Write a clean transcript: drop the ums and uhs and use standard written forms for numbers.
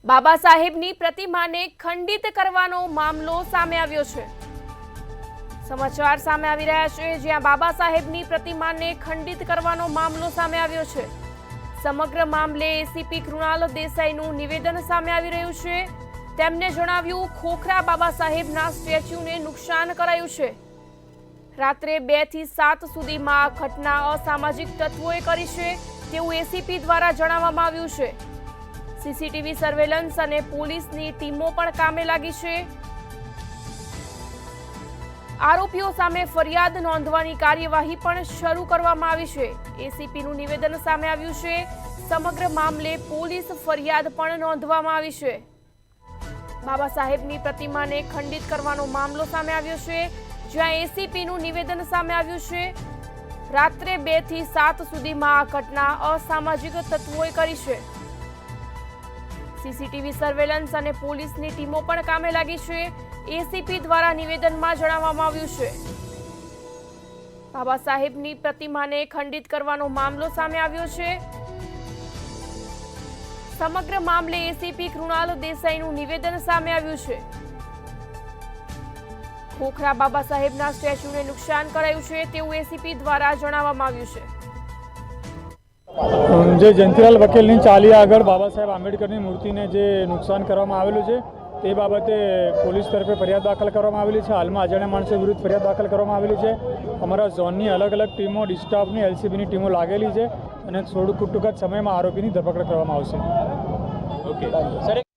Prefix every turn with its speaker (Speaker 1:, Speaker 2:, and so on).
Speaker 1: બાબા સાહેબની પ્રતિમાને ખંડિત કરવાનો મામલો સામે આવ્યો છે। સમાચાર સામે આવી રહ્યા છે, જ્યાં બાબા સાહેબની પ્રતિમાને ખંડિત કરવાનો મામલો સામે આવ્યો છે। સમગ્ર મામલે એસીપી કૃણાલ દેસાઈનું નિવેદન સામે આવી રહ્યું છે। તેમને જણાવ્યું, ખોખરા બાબા સાહેબના સ્ટેચ્યુને નુકસાન કરાયું છે। રાત્રે 2 થી 7 સુધીમાં આ ઘટના અસામાજિક તત્વોએ કરી છે તેવું એસીપી દ્વારા જણાવવામાં આવ્યું છે। સીસીટીવી સર્વેલન્સ અને પોલીસની ટીમો પણ કામે લાગી છે। આરોપીઓ સામે ફરિયાદ નોંધવાની કાર્યવાહી પણ શરૂ કરવામાં આવી છે। એસીપીનું નિવેદન સામે આવ્યું છે। સમગ્ર મામલે પોલીસ ફરિયાદ પણ નોંધવામાં આવી છે। બાબા સાહેબની પ્રતિમાને ખંડિત કરવાનો મામલો સામે આવ્યો છે, જ્યાં એસીપીનું નિવેદન સામે આવ્યું છે। રાત્રે 2 થી 7 સુધીમાં આ ઘટના અસામાજિક તત્વોએ કરી છે। સીસીટીવી સર્વેલન્સ અને પોલીસની ટીમો પણ કામે લાગી છે। એસીપી દ્વારા નિવેદનમાં જણાવવામાં આવ્યું છે, બાબા સાહેબની પ્રતિમાને ખંડિત કરવાનો મામલો સામે આવ્યો છે। સમગ્ર મામલે એસીપી કૃણાલ દેસાઈનું નિવેદન સામે આવ્યું છે। ખોખરા બાબા સાહેબના સ્ટેચ્યુને નુકસાન કરાયું છે તેવું એસીપી દ્વારા જણાવવામાં આવ્યું છે।
Speaker 2: જે જયંતિલાલ વકીલની ચાલી આગળ બાબા સાહેબ આંબેડકરની મૂર્તિને જે નુકસાન કરવામાં આવેલું છે તે બાબતે પોલીસ તરફે ફરિયાદ દાખલ કરવામાં આવેલી છે। હાલમાં અજાણ્યા માણસો વિરુદ્ધ ફરિયાદ દાખલ કરવામાં આવેલી છે। અમારા ઝોનની અલગ અલગ ટીમો, ડિસ્ટાફની, એલસીબીની ટીમો લાગેલી છે અને થોડું ટૂંક જ સમયમાં આરોપીની ધરપકડ કરવામાં આવશે।
Speaker 3: Okay sir.